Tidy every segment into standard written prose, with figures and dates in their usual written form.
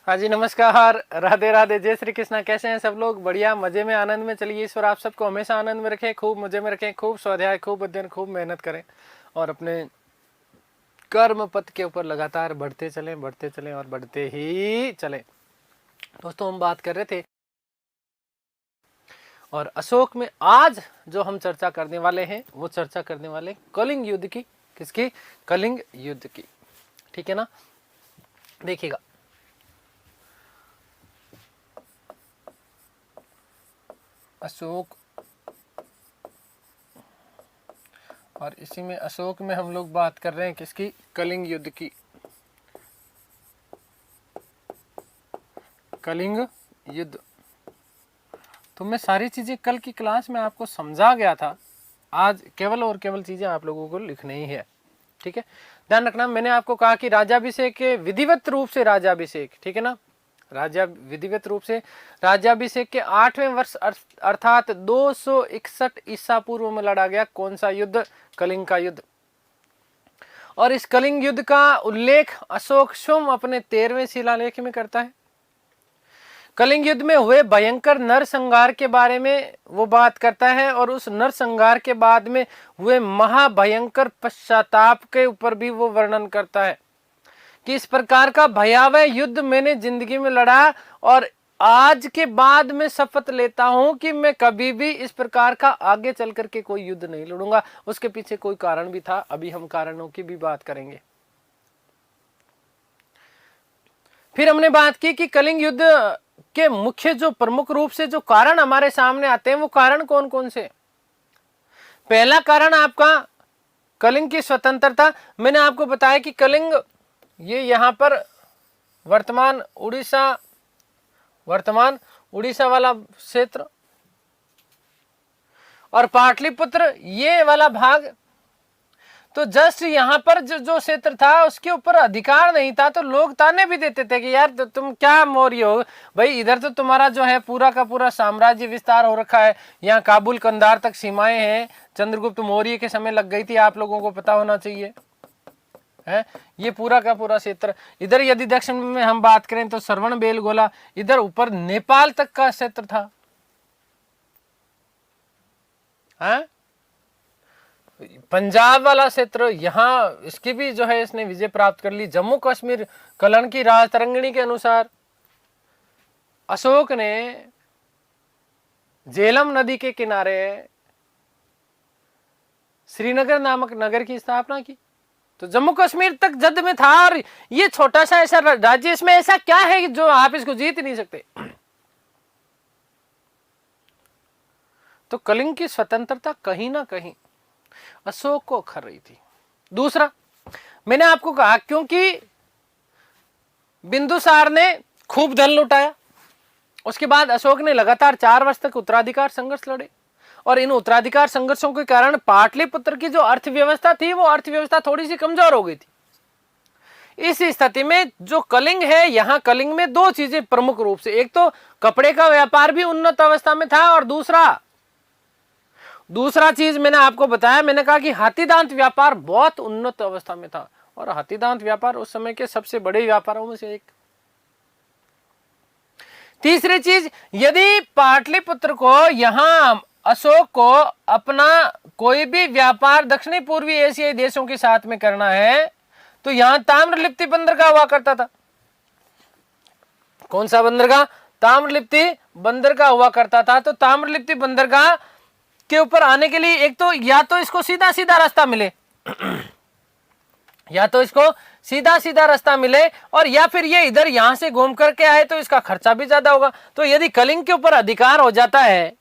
हाँ जी, नमस्कार, राधे राधे, जय श्री कृष्णा। कैसे हैं सब लोग? बढ़िया, मजे में, आनंद में। चलिए, ईश्वर आप सबको हमेशा आनंद में रखें, खूब मजे में रखें, खूब स्वाध्याय, खूब अध्ययन, खूब मेहनत करें और अपने कर्म पथ के ऊपर लगातार बढ़ते चलें और बढ़ते ही चलें। दोस्तों, हम बात कर रहे थे और अशोक में आज जो हम चर्चा करने वाले हैं वो चर्चा करने वाले कलिंग युद्ध की। किसकी? कलिंग युद्ध की। ठीक है ना? देखिएगा, अशोक, और इसी में अशोक में हम लोग बात कर रहे हैं किसकी? कलिंग युद्ध की। कलिंग युद्ध। तो मैं सारी चीजें कल की क्लास में आपको समझा गया था। आज केवल और केवल चीजें आप लोगों को लिखनी ही है। ठीक है, ध्यान रखना, मैंने आपको कहा कि राजाभिषेक के विधिवत रूप से राजाभिषेक, ठीक है ना, विधिवत रूप से राज्याभिषेक के 8वें वर्ष अर्थात 261 ईसा पूर्व में लड़ा गया कौन सा युद्ध? कलिंग का युद्ध। और इस कलिंग युद्ध का उल्लेख अशोक स्वयं अपने 13वें शिलालेख में करता है। कलिंग युद्ध में हुए भयंकर नरसंहार के बारे में वो बात करता है और उस नरसंहार के बाद में हुए महाभयंकर पश्चाताप के ऊपर भी वो वर्णन करता है कि इस प्रकार का भयावह युद्ध मैंने जिंदगी में लड़ा और आज के बाद मैं शपथ लेता हूं कि मैं कभी भी इस प्रकार का आगे चल करके कोई युद्ध नहीं लड़ूंगा। उसके पीछे कोई कारण भी था, अभी हम कारणों की भी बात करेंगे। फिर हमने बात की कि कलिंग युद्ध के मुख्य जो प्रमुख रूप से जो कारण हमारे सामने आते हैं वो कारण कौन कौन से? पहला कारण आपका कलिंग की स्वतंत्रता। मैंने आपको बताया कि कलिंग ये यहां पर वर्तमान उड़ीसा वाला क्षेत्र और पाटलिपुत्र ये वाला भाग, तो जस्ट यहां पर जो क्षेत्र था उसके ऊपर अधिकार नहीं था, तो लोग ताने भी देते थे कि यार तो तुम क्या मौर्य हो भाई, इधर तो तुम्हारा जो है पूरा का पूरा साम्राज्य विस्तार हो रखा है, यहाँ काबुल कंधार तक सीमाएं हैं, चंद्रगुप्त मौर्य के समय लग गई थी, आप लोगों को पता होना चाहिए है। ये पूरा का पूरा क्षेत्र, इधर यदि दक्षिण में हम बात करें तो श्रवण बेलगोला, इधर ऊपर नेपाल तक का क्षेत्र था है? पंजाब वाला क्षेत्र, यहाँ इसकी भी जो है इसने विजय प्राप्त कर ली। जम्मू कश्मीर कलन की राजतरंगिणी के अनुसार अशोक ने झेलम नदी के किनारे श्रीनगर नामक नगर की स्थापना की। तो जम्मू कश्मीर तक जद में था और ये छोटा सा ऐसा राज्य, इसमें ऐसा क्या है जो आप इसको जीत नहीं सकते? तो कलिंग की स्वतंत्रता कहीं ना कहीं अशोक को अखर रही थी। दूसरा, मैंने आपको कहा क्योंकि बिंदुसार ने खूब धन लुटाया, उसके बाद अशोक ने लगातार 4 वर्ष तक उत्तराधिकार संघर्ष लड़े और इन उत्तराधिकार संघर्षों के कारण पाटलिपुत्र की जो अर्थव्यवस्था थी वो अर्थव्यवस्था थोड़ी सी कमजोर हो गई थी। इस स्थिति में जो कलिंग है, यहां कलिंग में 2 चीजें प्रमुख रूप से, एक तो कपड़े का व्यापार भी उन्नत अवस्था में था और दूसरा चीज मैंने आपको बताया, मैंने कहा कि हाथीदांत व्यापार बहुत उन्नत अवस्था में था और हाथीदांत व्यापार उस समय के सबसे बड़े व्यापारों में से एक। तीसरी चीज, यदि पाटलिपुत्र को यहां अशोक को अपना कोई भी व्यापार दक्षिणी पूर्वी एशियाई देशों के साथ में करना है तो यहां ताम्रलिप्ति बंदरगाह हुआ करता था। कौन सा बंदरगाह? ताम्रलिप्ति बंदरगाह हुआ करता था। तो ताम्रलिप्ति बंदरगाह के ऊपर आने के लिए एक तो या तो इसको सीधा सीधा रास्ता मिले या तो इसको सीधा सीधा रास्ता मिले और या फिर ये इधर यहां से घूम करके आए तो इसका खर्चा भी ज्यादा होगा। तो यदि कलिंग के ऊपर अधिकार हो जाता है,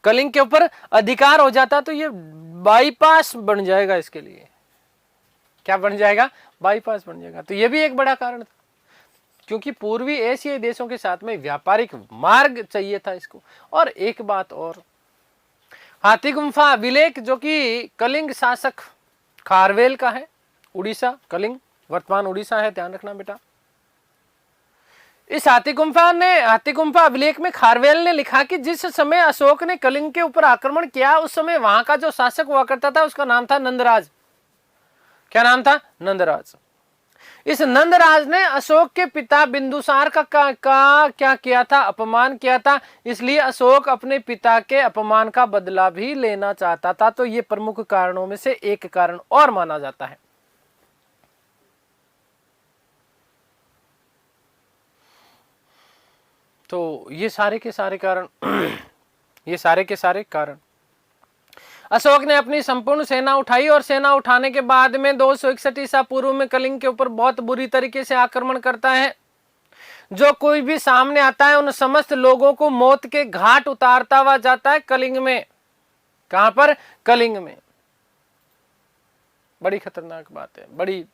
कलिंग के ऊपर अधिकार हो जाता तो ये बाईपास बन जाएगा। इसके लिए क्या बन जाएगा? बाईपास बन जाएगा। तो ये भी एक बड़ा कारण था क्योंकि पूर्वी एशियाई देशों के साथ में व्यापारिक मार्ग चाहिए था इसको। और एक बात और, हाथी गुम्फा अभिलेख जो कि कलिंग शासक खारवेल का है, उड़ीसा, कलिंग वर्तमान उड़ीसा है, ध्यान रखना बेटा। इस हाथी गुम्फा अभिलेख में खारवेल ने लिखा कि जिस समय अशोक ने कलिंग के ऊपर आक्रमण किया उस समय वहां का जो शासक हुआ करता था उसका नाम था नंदराज। क्या नाम था? नंदराज। इस नंदराज ने अशोक के पिता बिंदुसार का क्या किया था, अपमान किया था, इसलिए अशोक अपने पिता के अपमान का बदला भी लेना चाहता था। तो ये प्रमुख कारणों में से एक कारण और माना जाता है। तो ये सारे के सारे कारण ये सारे के सारे कारण अशोक ने अपनी संपूर्ण सेना उठाई और सेना उठाने के बाद में 261 ईसा पूर्व में कलिंग के ऊपर बहुत बुरी तरीके से आक्रमण करता है। जो कोई भी सामने आता है उन समस्त लोगों को मौत के घाट उतारता हुआ जाता है कलिंग में। कहां पर? कलिंग में। बड़ी खतरनाक बात है, बड़ी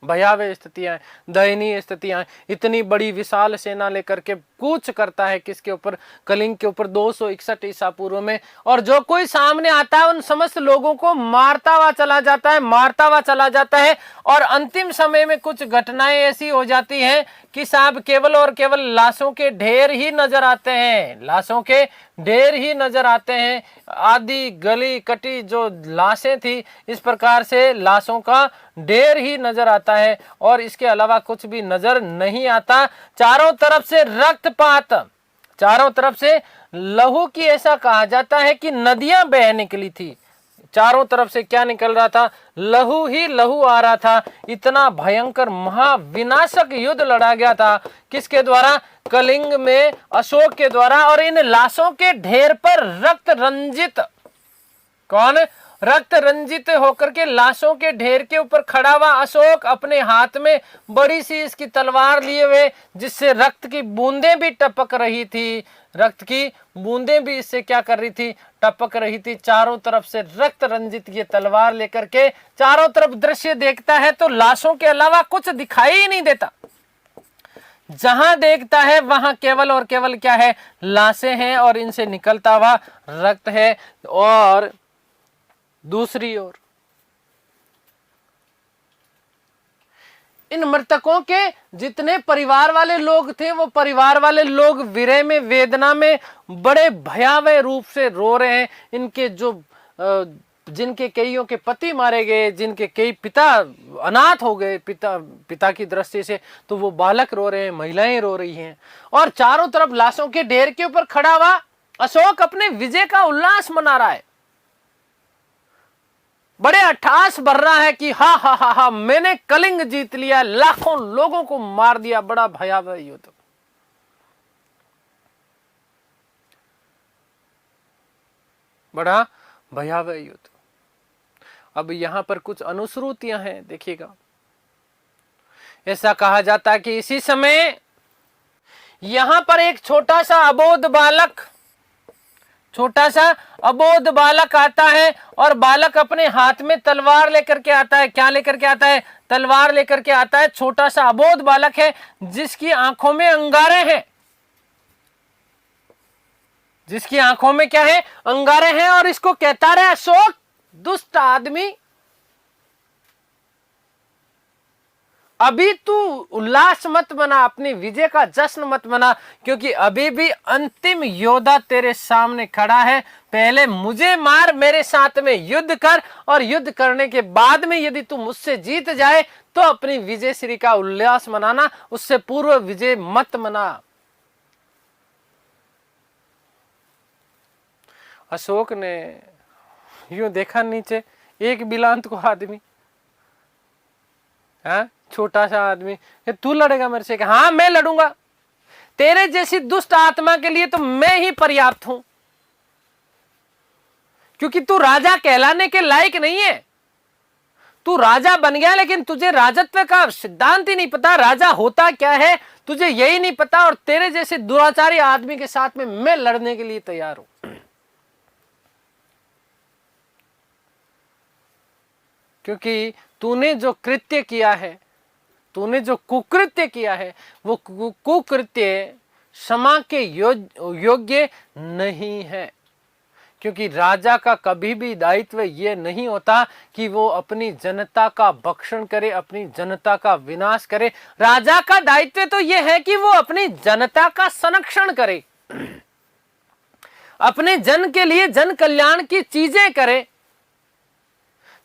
भयावह स्थितियां, दयनीय स्थितियां। इतनी बड़ी विशाल सेना लेकर के कूच करता है किसके ऊपर? कलिंग के ऊपर 261 ईसा पूर्व में। और जो कोई सामने आता है उन समस्त लोगों को मारता हुआ चला जाता है, मारता हुआ चला जाता है। और अंतिम समय में कुछ घटनाएं ऐसी हो जाती हैं कि साहब केवल और केवल लाशों के ढेर ही नजर आते हैं, लाशों के ढेर ही नजर आते हैं। आधी गली कटी जो लाशें थी, इस प्रकार से लाशों का ढेर ही नजर आता है और इसके अलावा कुछ भी नजर नहीं आता। चारों तरफ से रक्तपात, चारों तरफ से लहू की, ऐसा कहा जाता है कि नदियां बह निकली थी। चारों तरफ से क्या निकल रहा था? लहू ही लहू आ रहा था। इतना भयंकर महाविनाशक युद्ध लड़ा गया था। किसके द्वारा? कलिंग में अशोक के द्वारा। और इन लाशों के ढेर पर रक्त रंजित, कौन? रक्त रंजित होकर के लाशों के ढेर के ऊपर खड़ा हुआ अशोक अपने हाथ में बड़ी सी इसकी तलवार लिए हुए, जिससे रक्त की बूंदें भी टपक रही थी, रक्त की बूंदें भी इससे क्या कर रही थी? टपक रही थी। चारों तरफ से रक्त रंजित ये तलवार लेकर के चारों तरफ दृश्य देखता है तो लाशों के अलावा कुछ दिखाई ही नहीं देता। जहां देखता है वहां केवल और केवल क्या है? लाशें हैं और इनसे निकलता हुआ रक्त है। और दूसरी ओर इन मृतकों के जितने परिवार वाले लोग थे, वो परिवार वाले लोग विरह में, वेदना में बड़े भयावह रूप से रो रहे हैं। इनके जो जिनके कईयों के पति मारे गए, जिनके कई पिता अनाथ हो गए पिता की दृष्टि से, तो वो बालक रो रहे हैं, महिलाएं रो रही हैं। और चारों तरफ लाशों के ढेर के ऊपर खड़ा हुआ अशोक अपने विजय का उल्लास मना रहा है। बड़े अट्ठास भर रहा है कि हा हा हा हा, मैंने कलिंग जीत लिया, लाखों लोगों को मार दिया। बड़ा भयावह युद्ध, बड़ा भयावह युद्ध। अब यहां पर कुछ अनुश्रुतियां हैं, देखिएगा। ऐसा कहा जाता है कि इसी समय यहां पर एक छोटा सा अबोध बालक आता है और बालक अपने हाथ में तलवार लेकर के आता है। क्या लेकर के आता है? तलवार लेकर के आता है। छोटा सा अबोध बालक है जिसकी आंखों में अंगारे हैं, जिसकी आंखों में क्या है? अंगारे हैं। और इसको कहता रहे अशोक दुष्ट आदमी, अभी तू उल्लास मत मना, अपनी विजय का जश्न मत मना, क्योंकि अभी भी अंतिम योद्धा तेरे सामने खड़ा है। पहले मुझे मार, मेरे साथ में युद्ध कर, और युद्ध करने के बाद में यदि तू मुझसे जीत जाए तो अपनी विजय श्री का उल्लास मनाना, उससे पूर्व विजय मत मना। अशोक ने यूं देखा नीचे, एक बिलांत को आदमी, हाँ, छोटा सा आदमी, तू लड़ेगा मेरे से? हाँ मैं लड़ूंगा, तेरे जैसी दुष्ट आत्मा के लिए तो मैं ही पर्याप्त हूं, क्योंकि तू राजा कहलाने के लायक नहीं है। तू राजा बन गया लेकिन तुझे राजत्व का सिद्धांत ही नहीं पता, राजा होता क्या है तुझे यही नहीं पता, और तेरे जैसे दुराचारी आदमी के साथ में मैं लड़ने के लिए तैयार हूं। क्योंकि तूने जो कृत्य किया है, तूने जो कुकृत्य किया है, वो कुकृत्य क्षमा के योग्य नहीं है। क्योंकि राजा का कभी भी दायित्व ये नहीं होता कि वो अपनी जनता का भक्षण करे, अपनी जनता का विनाश करे। राजा का दायित्व तो ये है कि वो अपनी जनता का संरक्षण करे, अपने जन के लिए जन कल्याण की चीजें करे।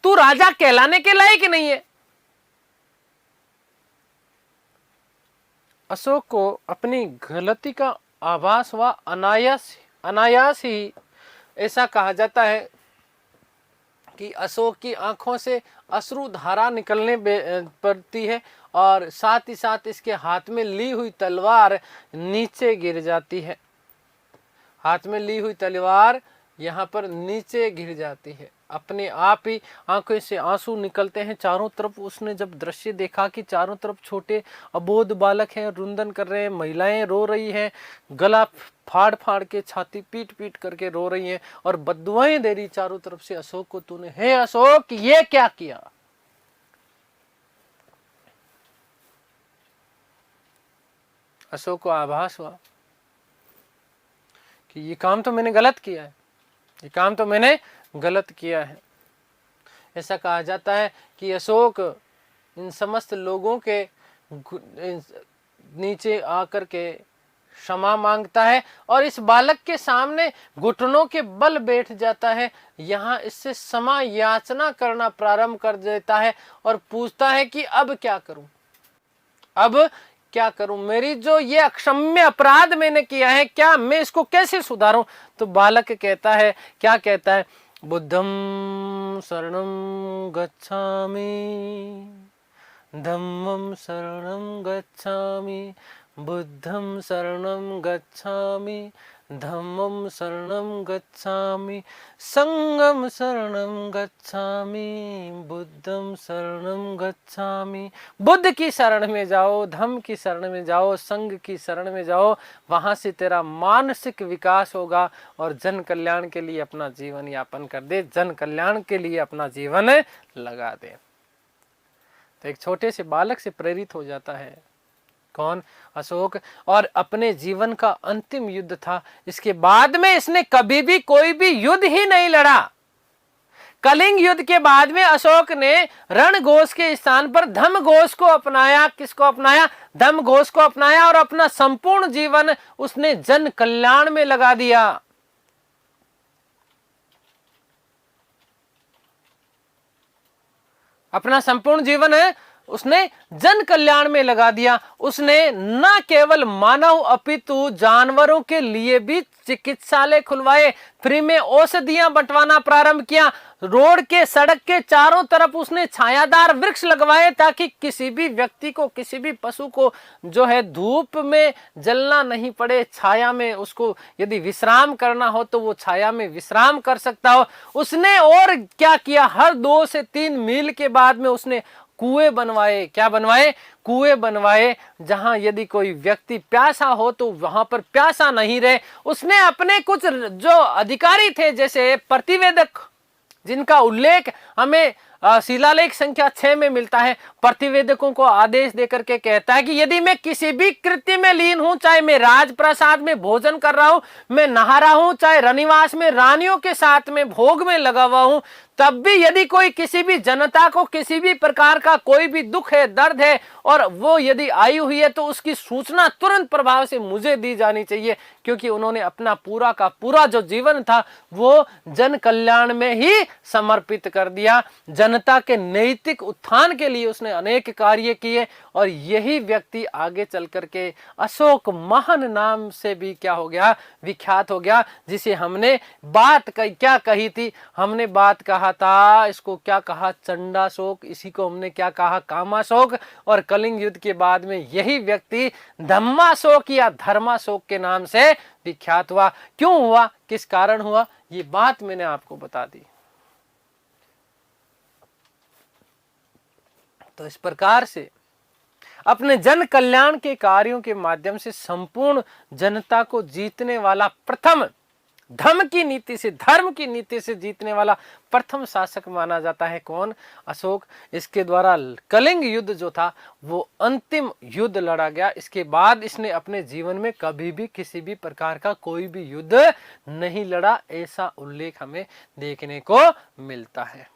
तू राजा कहलाने के लायक नहीं है। अशोक को अपनी गलती का आभास हुआ, अनायास ही ऐसा कहा जाता है कि अशोक की आंखों से अश्रु धारा निकलने पड़ती है और साथ ही साथ इसके हाथ में ली हुई तलवार नीचे गिर जाती है। हाथ में ली हुई तलवार यहाँ पर नीचे गिर जाती है। अपने आप ही आंखों से आंसू निकलते हैं। चारों तरफ उसने जब दृश्य देखा कि चारों तरफ छोटे अबोध बालक हैं, रुंदन कर रहे हैं, महिलाएं रो रही हैं, गला फाड़ फाड़ के, छाती पीट पीट करके रो रही हैं और बद्दुआएं दे रही चारों तरफ से अशोक को, तूने हे अशोक ये क्या किया। अशोक को आभास हुआ कि ये काम तो मैंने गलत किया है, ये काम तो मैंने गलत किया है। ऐसा कहा जाता है कि अशोक इन समस्त लोगों के नीचे आकर के क्षमा मांगता है और इस बालक के सामने घुटनों के बल बैठ जाता है। यहाँ इससे क्षमा याचना करना प्रारंभ कर देता है और पूछता है कि अब क्या करूं, अब क्या करूं, मेरी जो ये अक्षम्य अपराध मैंने किया है, क्या मैं इसको कैसे सुधारूं। तो बालक कहता है, क्या कहता है, बुद्धं शरणं गच्छामि, धम्मं शरणं गच्छामि, बुद्धं शरणं गच्छामि, धम्मं शरणं गच्छामि, संघं शरणं गच्छामि, बुद्धं शरणं गच्छामि। बुद्ध की शरण में जाओ, धम्म की शरण में जाओ, संघ की शरण में जाओ, वहां से तेरा मानसिक विकास होगा और जन कल्याण के लिए अपना जीवन यापन कर दे, जन कल्याण के लिए अपना जीवन लगा दे। तो एक छोटे से बालक से प्रेरित हो जाता है कौन, अशोक, और अपने जीवन का अंतिम युद्ध था। इसके बाद में इसने कभी भी कोई भी युद्ध ही नहीं लड़ा। कलिंग युद्ध के बाद में अशोक ने रणघोष के स्थान पर धम्मघोष को अपनाया। किसको अपनाया? धम्मघोष को अपनाया और अपना संपूर्ण जीवन उसने जन कल्याण में लगा दिया। अपना संपूर्ण जीवन उसने जन कल्याण में लगा दिया। उसने न केवल मानव अपितु जानवरों के लिए भी चिकित्सालय खुलवाए, फ्री में औषधियां बंटवाना प्रारंभ किया। रोड के, सड़क के चारों तरफ उसने छायादार वृक्ष लगवाए ताकि किसी भी व्यक्ति को, किसी भी पशु को जो है धूप में जलना नहीं पड़े। छाया में उसको यदि विश्राम करना हो तो वो छाया में विश्राम कर सकता हो। उसने और क्या किया, हर 2 से 3 मील के बाद में उसने कुएं बनवाए। क्या बनवाए? कुएं बनवाए, जहां यदि कोई व्यक्ति प्यासा हो तो वहां पर प्यासा नहीं रहे। उसने अपने कुछ जो अधिकारी थे, जैसे प्रतिवेदक, जिनका उल्लेख हमें शिलालेख संख्या 6 में मिलता है, प्रतिवेदकों को आदेश देकर के कहता है कि यदि मैं किसी भी कृत्य में लीन हूं, चाहे मैं राजप्रसाद में भोजन कर रहा हूं, मैं नहा रहा हूं, चाहे रनिवास में रानियों के साथ में भोग में लगा हुआ हूं, तब भी यदि कोई किसी भी जनता को किसी भी प्रकार का कोई भी दुख है, दर्द है और वो यदि आई हुई है तो उसकी सूचना तुरंत प्रभाव से मुझे दी जानी चाहिए, क्योंकि उन्होंने अपना पूरा का पूरा जो जीवन था वो जन कल्याण में ही समर्पित कर दिया। जनता के नैतिक उत्थान के लिए उसने अनेक कार्य किए और यही व्यक्ति आगे चल करके अशोक महान नाम से भी क्या हो गया, विख्यात हो गया। जिसे हमने बात क्या कही थी, हमने बात कहा था, इसको क्या कहा, चंडाशोक, इसी को हमने क्या कहा, कामाशोक। और कलिंग युद्ध के बाद में यही व्यक्ति धम्माशोक या धर्माशोक के नाम से विख्यात हुआ। क्यों हुआ, किस कारण हुआ, ये बात मैंने आपको बता दी। तो इस प्रकार से अपने जन कल्याण के कार्यों के माध्यम से संपूर्ण जनता को जीतने वाला प्रथम, धर्म की नीति से, धर्म की नीति से जीतने वाला प्रथम शासक माना जाता है कौन? अशोक। इसके द्वारा कलिंग युद्ध जो था वो अंतिम युद्ध लड़ा गया। इसके बाद इसने अपने जीवन में कभी भी किसी भी प्रकार का कोई भी युद्ध नहीं लड़ा, ऐसा उल्लेख हमें देखने को मिलता है।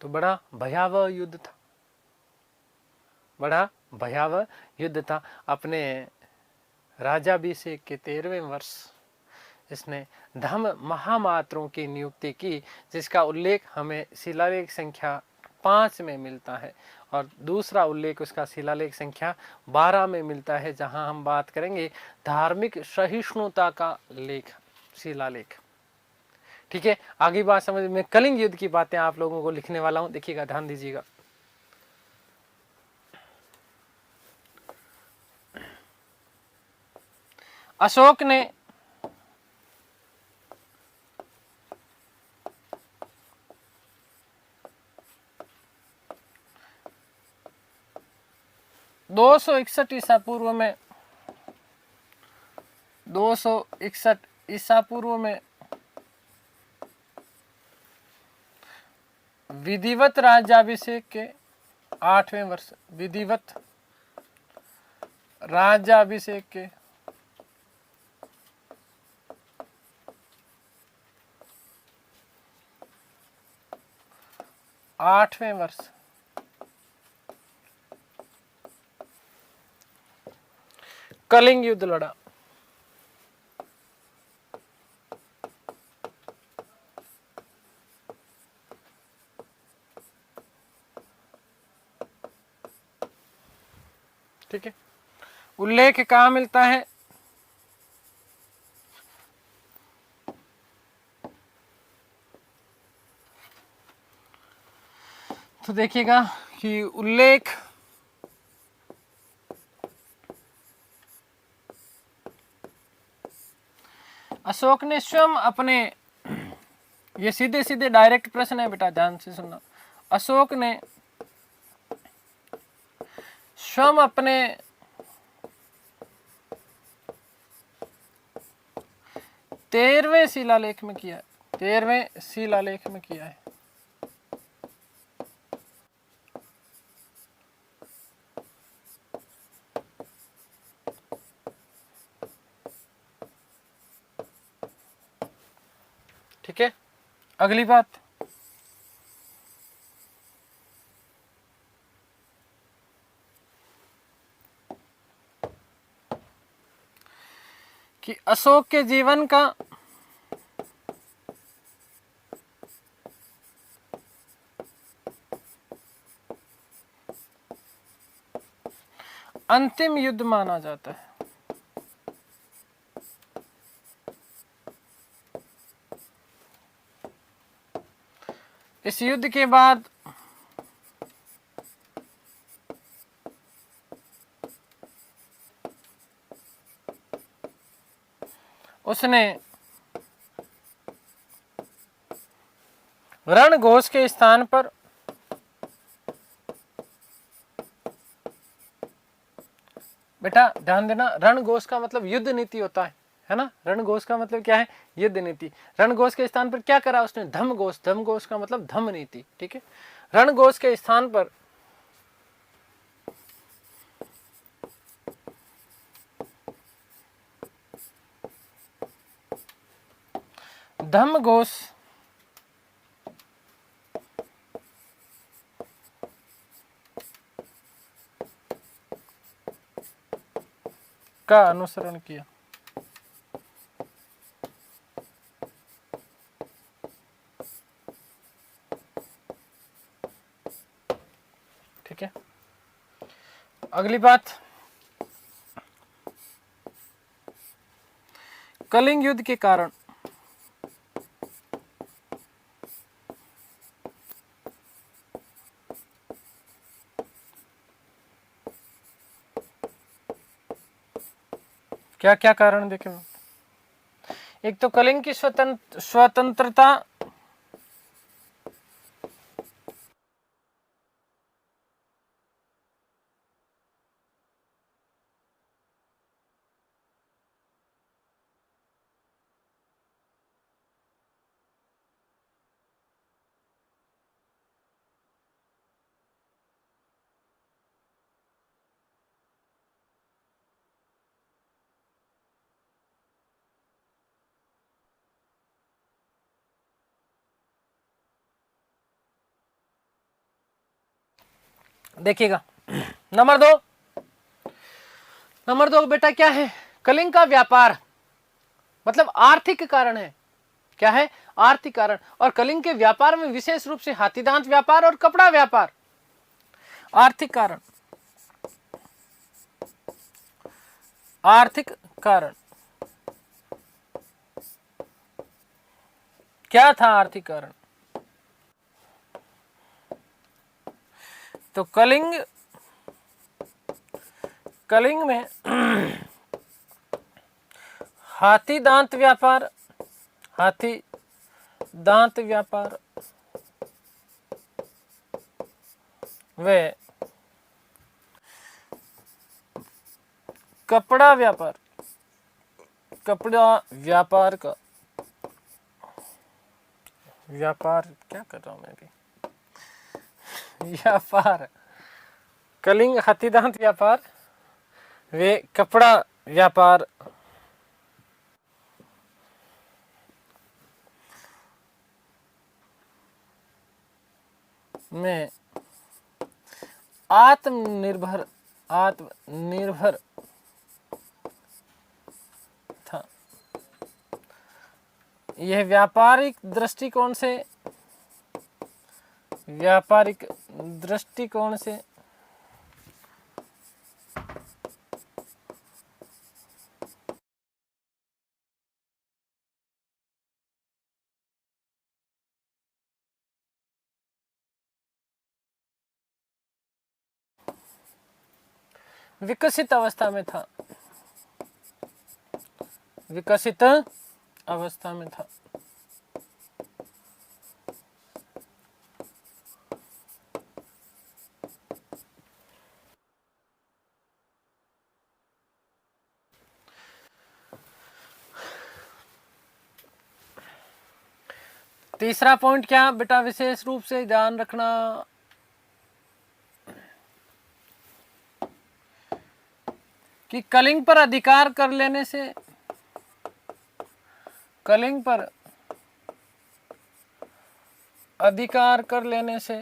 तो बड़ा भयावह युद्ध था, बड़ा भयावह युद्ध था। अपने राज्याभिषेक के 13वें वर्ष इसने धम्म महामात्रों की नियुक्ति की, जिसका उल्लेख हमें शिलालेख संख्या 5 में मिलता है। और दूसरा उल्लेख उसका शिलालेख संख्या 12 में मिलता है, जहां हम बात करेंगे धार्मिक सहिष्णुता का लेख, शिलालेख। ठीक है, आगे बात समझ में, कलिंग युद्ध की बातें आप लोगों को लिखने वाला हूं, देखिएगा, ध्यान दीजिएगा। अशोक ने दो सौ इकसठ ईसा पूर्व में 261 ईसा पूर्व में विधिवत राज्याभिषेक के 8वें वर्ष, विधिवत राज्याभिषेक के 8वें वर्ष कलिंग युद्ध लड़ा। ठीक है, उल्लेख कहाँ मिलता है? तो देखिएगा कि उल्लेख अशोक ने स्वयं अपने, ये सीधे सीधे डायरेक्ट प्रश्न है बेटा, ध्यान से सुनना। अशोक ने स्वयं अपने 13वें शिलालेख में किया है, 13वें शिलालेख में किया है। ठीक है, अगली बात, कि अशोक के जीवन का अंतिम युद्ध माना जाता है। इस युद्ध के बाद उसने रणघोष के स्थान पर बेटा ध्यान देना, रणघोष का मतलब युद्ध नीति होता है ना। रणघोष का मतलब क्या है? युद्ध नीति। रणघोष के स्थान पर क्या करा उसने? धम्मघोष। धम्मघोष का मतलब धम्म नीति। ठीक है, रणघोष के स्थान पर धम्मघोष का अनुसरण किया। ठीक है, अगली बात, कलिंग युद्ध के कारण क्या क्या कारण देखें। एक तो कलिंग की स्वतंत्रता, देखिएगा। नंबर दो बेटा क्या है? कलिंग का व्यापार, मतलब आर्थिक कारण है। क्या है? आर्थिक कारण। और कलिंग के व्यापार में विशेष रूप से हाथीदांत व्यापार और कपड़ा व्यापार। आर्थिक कारण, आर्थिक कारण क्या था? आर्थिक कारण तो कलिंग में हाथी दांत व्यापार, हाथी दांत व्यापार व कपड़ा व्यापार, कपड़ा व्यापार का व्यापार, क्या कर रहा हूं मैं भी, व्यापार, कलिंग हाथीदांत व्यापार वे कपड़ा व्यापार में आत्मनिर्भर था। यह व्यापारिक दृष्टिकोण से विकसित अवस्था में था, विकसित अवस्था में था। तीसरा पॉइंट क्या बेटा, विशेष रूप से ध्यान रखना, कि कलिंग पर अधिकार कर लेने से, कलिंग पर अधिकार कर लेने से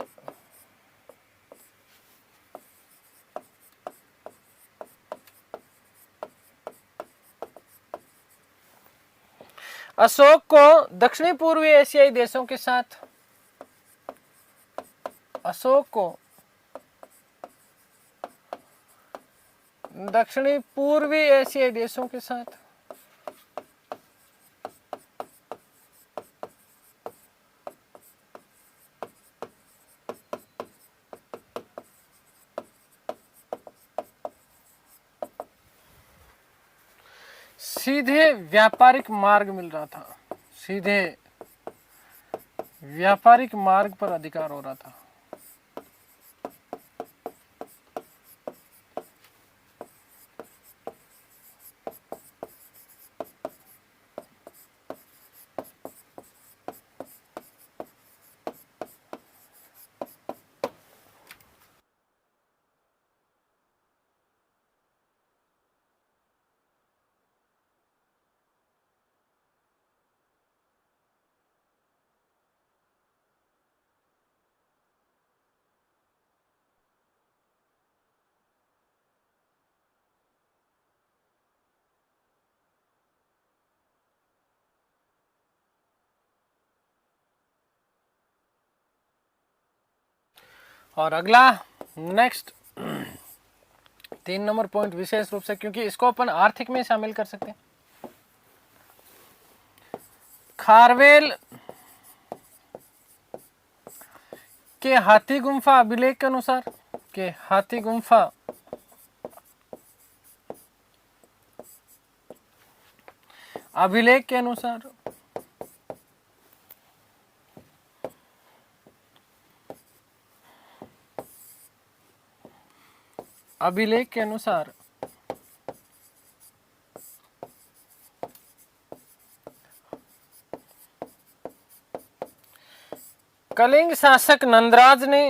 अशोक को दक्षिणी पूर्वी एशियाई देशों के साथ, अशोक को दक्षिणी पूर्वी एशियाई देशों के साथ सीधे व्यापारिक मार्ग मिल रहा था, सीधे व्यापारिक मार्ग पर अधिकार हो रहा था। और अगला नेक्स्ट 3 नंबर पॉइंट विशेष रूप से, क्योंकि इसको अपन आर्थिक में शामिल कर सकते हैं। खारवेल के हाथी गुम्फा अभिलेख के अनुसार, के हाथी गुम्फा अभिलेख के अनुसार अभिलेख के अनुसार कलिंग शासक नंदराज ने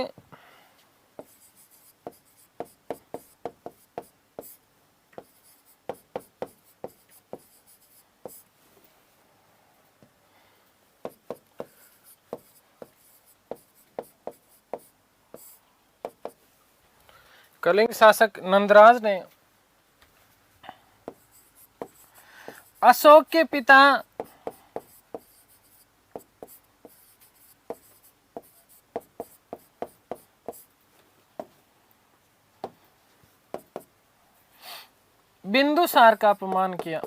कलिंग शासक नंदराज ने अशोक के पिता बिंदुसार का अपमान किया।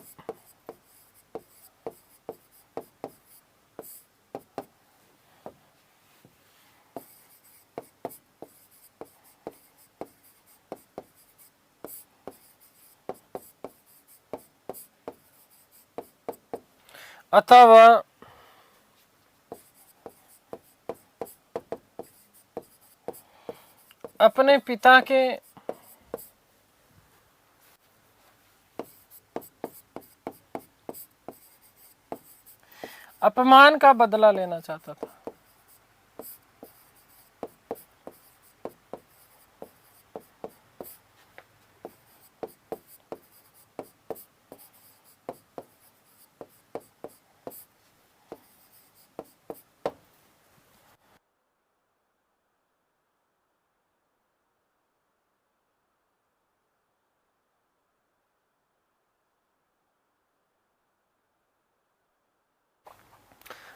अथवा अपने पिता के अपमान का बदला लेना चाहता था।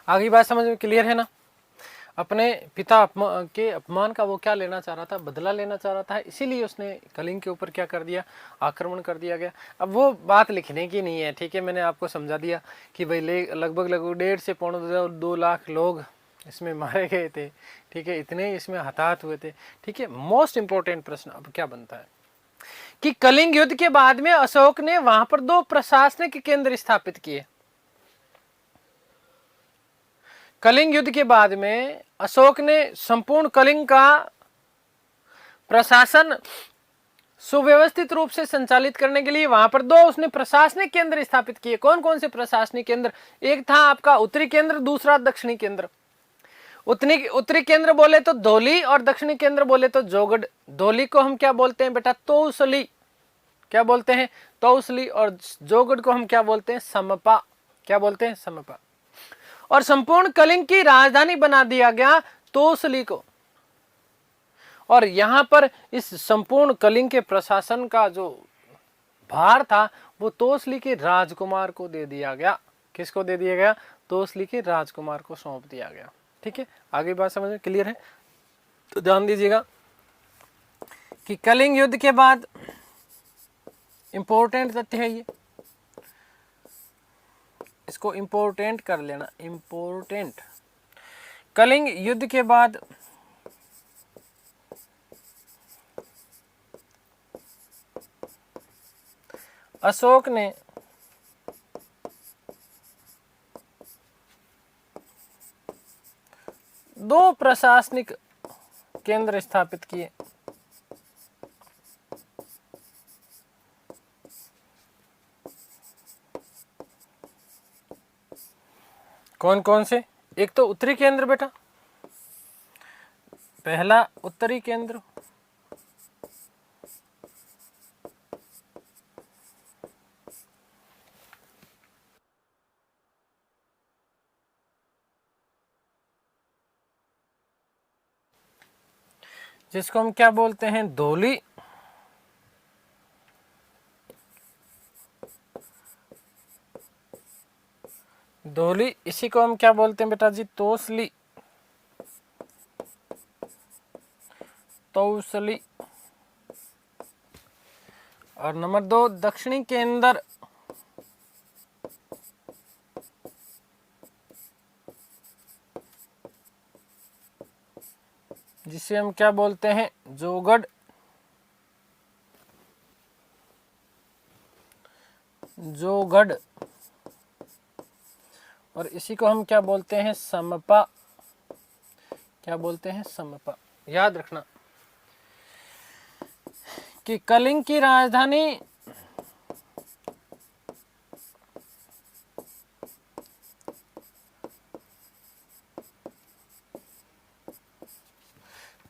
आगे बात समझ में क्लियर है ना? अपने पिता के अपमान का वो क्या लेना चाह रहा था, बदला लेना चाह रहा था, इसीलिए उसने कलिंग के ऊपर क्या कर दिया, आक्रमण कर दिया गया। अब वो बात लिखने की नहीं है, ठीक है, मैंने आपको समझा दिया कि भाई लगभग 1.5 से 2 लाख लोग इसमें मारे गए थे, ठीक है, इतने इसमें हताहत हुए थे, ठीक है। मोस्ट इंपॉर्टेंट प्रश्न अब क्या बनता है कि कलिंग युद्ध के बाद में अशोक ने वहां पर 2 प्रशासनिक केंद्र स्थापित किए। कलिंग युद्ध के बाद में अशोक ने संपूर्ण कलिंग का प्रशासन सुव्यवस्थित रूप से संचालित करने के लिए वहां पर 2 उसने प्रशासनिक केंद्र स्थापित किए। कौन कौन से प्रशासनिक केंद्र? एक था आपका उत्तरी केंद्र, दूसरा दक्षिणी केंद्र। उत्तरी केंद्र बोले तो धौली और दक्षिणी केंद्र बोले तो जोगढ़। धौली को हम क्या बोलते हैं बेटा? तौसली। क्या बोलते हैं? तौसली। और जोगढ़ को हम क्या बोलते हैं? समपा। क्या बोलते हैं? समपा। और संपूर्ण कलिंग की राजधानी बना दिया गया तौसली को। और यहां पर इस संपूर्ण कलिंग के प्रशासन का जो भार था वो तौसली के राजकुमार को दे दिया गया। किसको दे दिया गया? तौसली के राजकुमार को सौंप दिया गया। ठीक है, आगे बात समझ में क्लियर है? तो ध्यान दीजिएगा कि कलिंग युद्ध के बाद इंपॉर्टेंट तथ्य है ये, इसको इंपॉर्टेंट कर लेना, इंपॉर्टेंट। कलिंग युद्ध के बाद अशोक ने दो प्रशासनिक केंद्र स्थापित किए। कौन कौन से? एक तो उत्तरी केंद्र बेटा, पहला उत्तरी केंद्र, जिसको हम क्या बोलते हैं? धौली। धौली, इसी को हम क्या बोलते हैं बेटा जी? तौसली। तौसली। और नंबर 2 दक्षिणी केंद्र, जिसे हम क्या बोलते हैं? जोगढ़। जोगढ़। और इसी को हम क्या बोलते हैं? समपा। क्या बोलते हैं? समपा। याद रखना कि कलिंग की राजधानी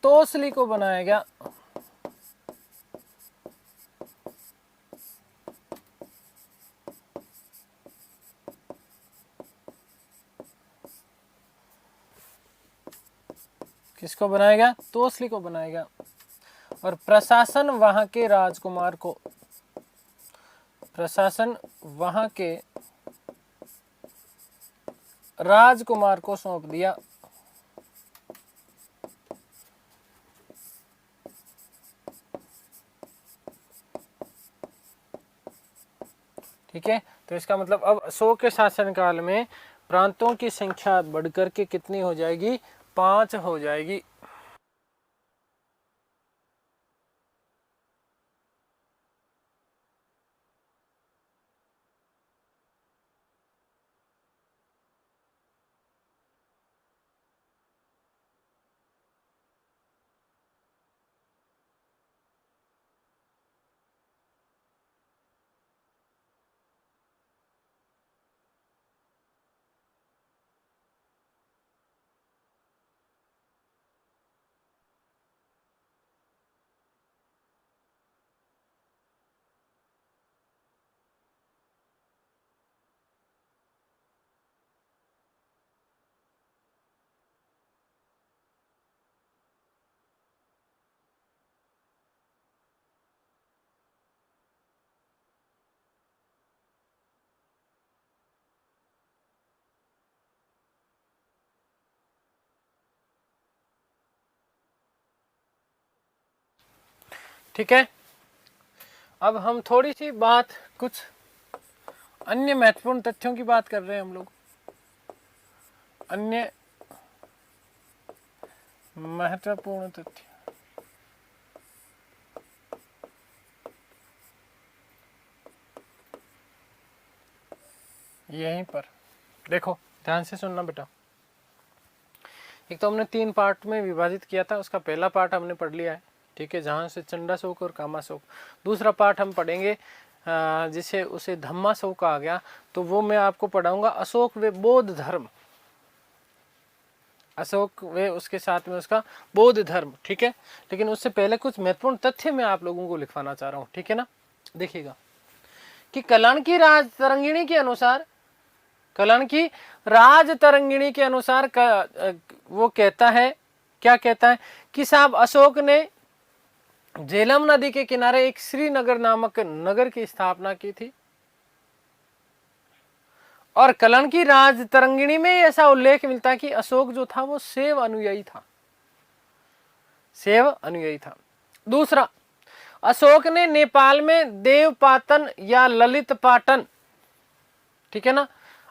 तौसली को बनाया गया। किसको बनाया गया? तौसली को बनाया गया। और प्रशासन वहां के राजकुमार को, प्रशासन वहां के राजकुमार को सौंप दिया। ठीक है। तो इसका मतलब अब अशोक के शासनकाल में प्रांतों की संख्या बढ़कर के कितनी हो जाएगी, 5 हो जाएगी। ठीक है। अब हम थोड़ी सी बात, कुछ अन्य महत्वपूर्ण तथ्यों की बात कर रहे हैं हम लोग। अन्य महत्वपूर्ण तथ्य, यहीं पर देखो, ध्यान से सुनना बेटा। एक तो हमने 3 पार्ट में विभाजित किया था, उसका पहला पार्ट हमने पढ़ लिया है, ठीक है, जहाँ से चंडाशोक और कामाशोक। दूसरा पार्ट हम पढ़ेंगे जिसे उसे धम्माशोक कहा गया, तो वो मैं आपको पढ़ाऊंगा अशोक व बौद्ध धर्म। अशोक व उसके साथ में उसका बौद्ध धर्म, ठीक है। लेकिन उससे पहले कुछ महत्वपूर्ण तथ्य मैं आप लोगों को लिखवाना चाह रहा हूँ, ठीक है ना। देखिएगा कि कल्याण की राज तरंगिणी के अनुसार, कल्याण की राज तरंगिणी के अनुसार वो कहता है, क्या कहता है कि साहब अशोक ने झेलम नदी के किनारे एक श्रीनगर नामक नगर की स्थापना की थी। और कल्याण की राज तरंगिणी में ऐसा उल्लेख मिलता है कि अशोक जो था वो शैव अनुयायी था, शैव अनुयायी था। दूसरा, अशोक ने नेपाल में देवपाटन या ललित पाटन, ठीक है ना,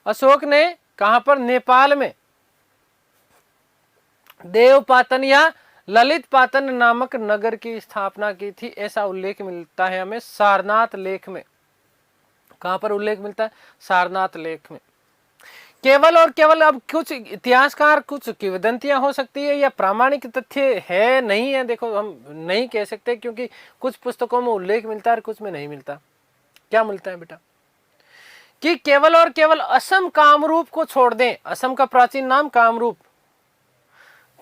अशोक ने कहां पर, नेपाल में देवपाटन या ललित पाटन नामक नगर की स्थापना की थी, ऐसा उल्लेख मिलता है हमें सारनाथ लेख में। कहां पर उल्लेख मिलता है, सारनाथ लेख में। केवल और केवल, अब कुछ इतिहासकार, कुछ किंवदंतियां हो सकती है या प्रामाणिक तथ्य है नहीं है, देखो हम नहीं कह सकते, क्योंकि कुछ पुस्तकों में उल्लेख मिलता है और कुछ में नहीं मिलता। क्या मिलता है बेटा, कि केवल और केवल असम कामरूप को छोड़ दें, असम का प्राचीन नाम कामरूप,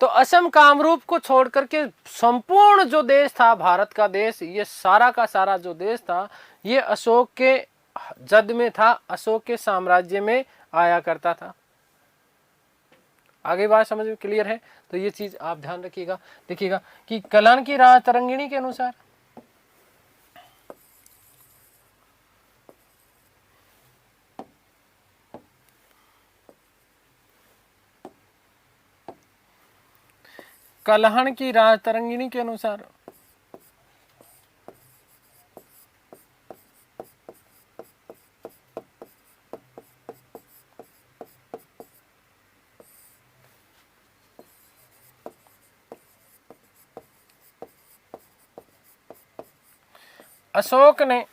तो असम कामरूप को छोड़ करके संपूर्ण जो देश था, भारत का देश, ये सारा का सारा जो देश था, ये अशोक के जद में था, अशोक के साम्राज्य में आया करता था। आगे बात समझ में क्लियर है, तो ये चीज आप ध्यान रखिएगा। देखिएगा कि कल्याण की राज तरंगिणी के अनुसार, कल्याण की राज तरंगिणी के अनुसार अशोक ने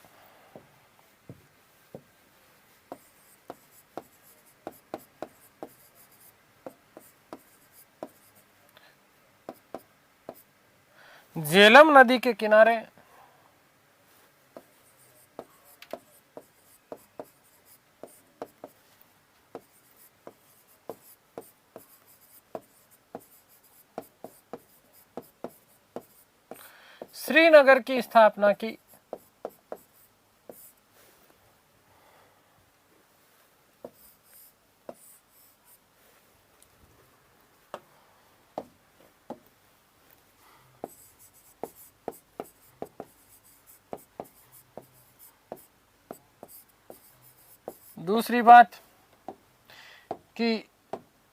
झेलम नदी के किनारे श्रीनगर की स्थापना की। दूसरी बात कि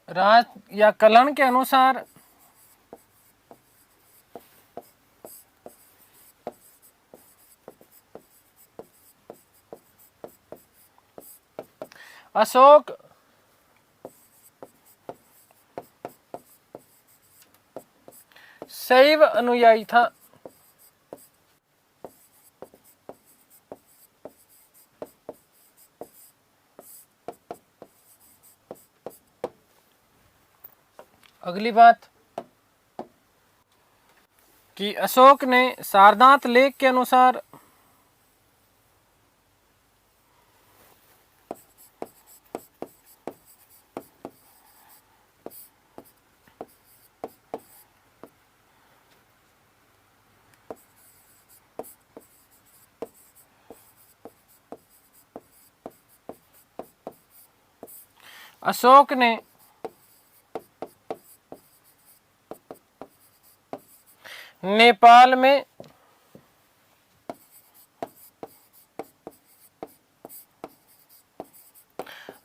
राज या कल्याण के अनुसार अशोक शैव अनुयायी था। अगली बात कि अशोक ने सारनाथ लेख के अनुसार अशोक ने नेपाल में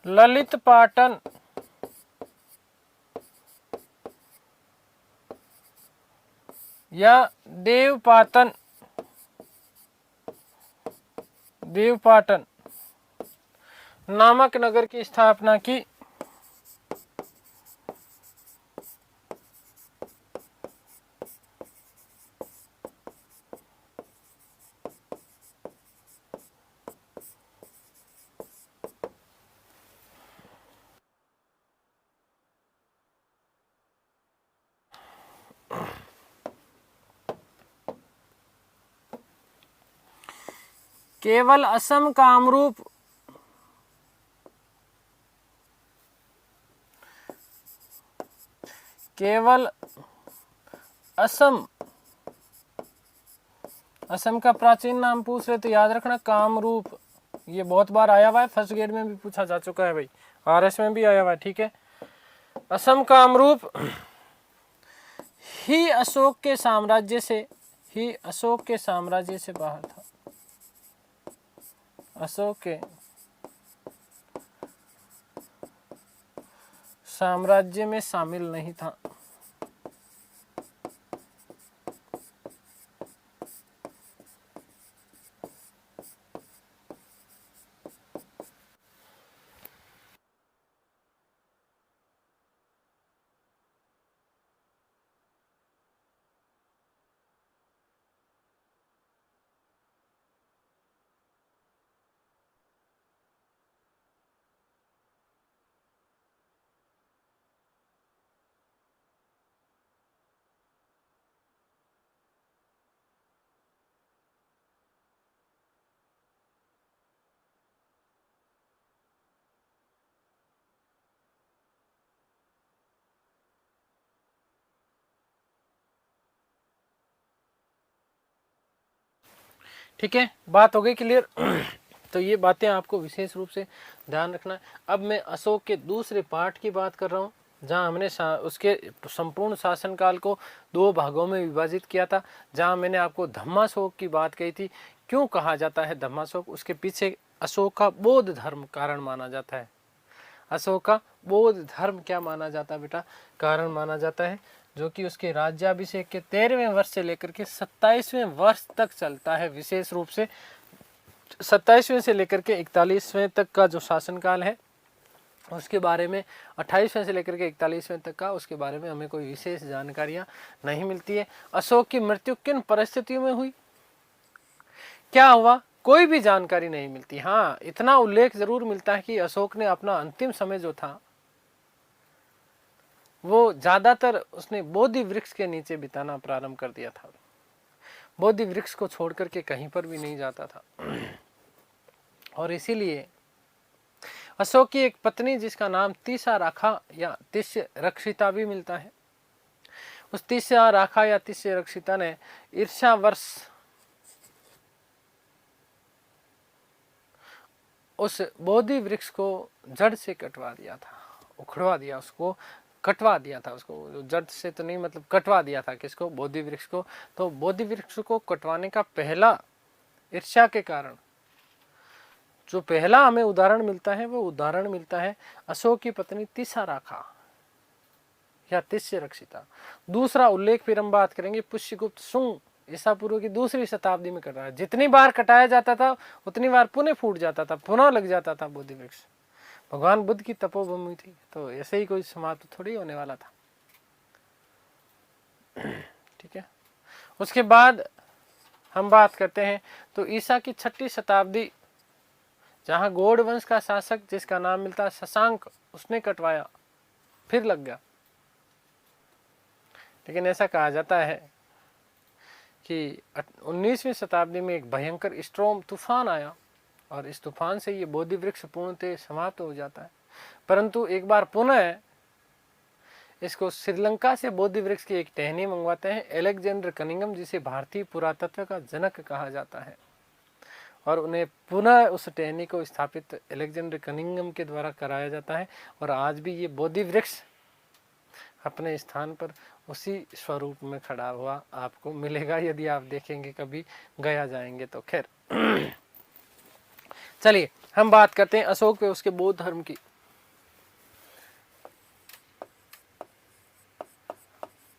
ललित पाटन या देवपाटन नामक नगर की स्थापना की। केवल असम कामरूप असम का प्राचीन नाम पूछ रहे तो याद रखना कामरूप। ये बहुत बार आया हुआ है, फर्स्ट ग्रेड में भी पूछा जा चुका है भाई, आरएस में भी आया हुआ है। ठीक है, असम कामरूप ही अशोक के साम्राज्य से बाहर था। अशोक के साम्राज्य में शामिल नहीं था। ठीक है, बात हो गई क्लियर। तो ये बातें आपको विशेष रूप से ध्यान रखना है। अब मैं अशोक के दूसरे पार्ट की बात कर रहा हूँ, जहाँ हमने उसके संपूर्ण शासनकाल को 2 भागों में विभाजित किया था। जहाँ मैंने आपको धम्माशोक की बात कही थी। क्यों कहा जाता है धम्माशोक? उसके पीछे अशोक का बौद्ध धर्म कारण माना जाता है। अशोक का बौद्ध धर्म क्या माना जाता है बेटा? कारण माना जाता है, जो कि उसके राज्याभिषेक के 13वें वर्ष से लेकर के 27वें वर्ष तक चलता है। विशेष रूप से 27वें से लेकर के 41वें तक का जो शासनकाल है उसके बारे में, 28वें से लेकर के 41वें तक का, उसके बारे में हमें कोई विशेष जानकारियां नहीं मिलती है। अशोक की मृत्यु किन परिस्थितियों में हुई, क्या हुआ, कोई भी जानकारी नहीं मिलती। हाँ, इतना उल्लेख जरूर मिलता है कि अशोक ने अपना अंतिम समय जो था वो ज्यादातर उसने बोधि वृक्ष के नीचे बिताना प्रारंभ कर दिया था। बोधि वृक्ष को छोड़ करके कहीं पर भी नहीं जाता था। और इसीलिए अशोक की एक पत्नी जिसका नाम तीसा राखा या तिस्य रक्षिता भी मिलता है, उस तीसा राखा या तिस्य रक्षिता ने ईर्ष्यावश उस बोधि वृक्ष को जड़ से कटवा दिया था, उखड़वा दिया, उसको कटवा दिया था। उसको जड़ से तो नहीं, मतलब कटवा दिया था। किसको? बोधि वृक्ष को। तो बोधि वृक्ष को कटवाने का पहला ईर्ष्या के कारण जो पहला हमें उदाहरण मिलता है वो उदाहरण मिलता है अशोक की पत्नी तीसा राखा या तिस्य रक्षिता। दूसरा उल्लेख फिर हम बात करेंगे पुष्यगुप्त शुंग ईसा पूर्व की 2री शताब्दी में कर रहा है। जितनी बार कटाया जाता था उतनी बार पुनः फूट जाता था, पुनः लग जाता था बोधि वृक्ष। भगवान बुद्ध की तपोभूमि थी, तो ऐसे ही कोई समाप्त थोड़ी होने वाला था। ठीक है, उसके बाद हम बात करते हैं तो ईसा की 6वीं शताब्दी, जहां गौड़ वंश का शासक जिसका नाम मिलता है शशांक, उसने कटवाया, फिर लग गया। लेकिन ऐसा कहा जाता है कि 19वीं शताब्दी में एक भयंकर स्ट्रॉम तूफान आया और इस तूफान से ये बोधि वृक्ष पूर्णतः समाप्त हो जाता है। परंतु एक बार पुनः इसको श्रीलंका से बोधि वृक्ष की एक टहनी मंगवाते हैं एलेक्जेंडर कनिंगम, जिसे भारतीय पुरातत्व का जनक कहा जाता है, और उन्हें पुनः उस टहनी को स्थापित एलेक्जेंडर कनिंगम के द्वारा कराया जाता है। और आज भी ये बोधि वृक्ष अपने स्थान पर उसी स्वरूप में खड़ा हुआ आपको मिलेगा, यदि आप देखेंगे कभी गया जाएंगे तो। खैर चलिए हम बात करते हैं अशोक पे उसके बौद्ध धर्म की।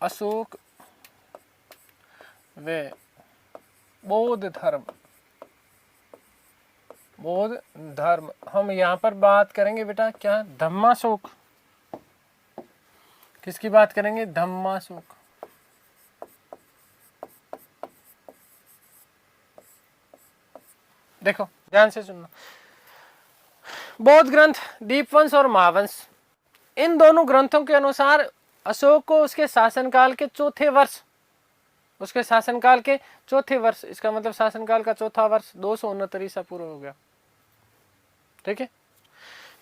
अशोक व बौद्ध धर्म, बौद्ध धर्म हम यहाँ पर बात करेंगे बेटा क्या, धम्माशोक। किसकी बात करेंगे, धम्माशोक। देखो ध्यान से सुनना, बौद्ध ग्रंथ दीपवंश और महावंश, इन दोनों ग्रंथों के अनुसार अशोक को उसके शासनकाल के चौथे वर्ष, उसके शासनकाल के चौथे वर्ष, इसका मतलब शासनकाल का चौथा वर्ष 269 ईसा पूर्व हो गया। ठीक है,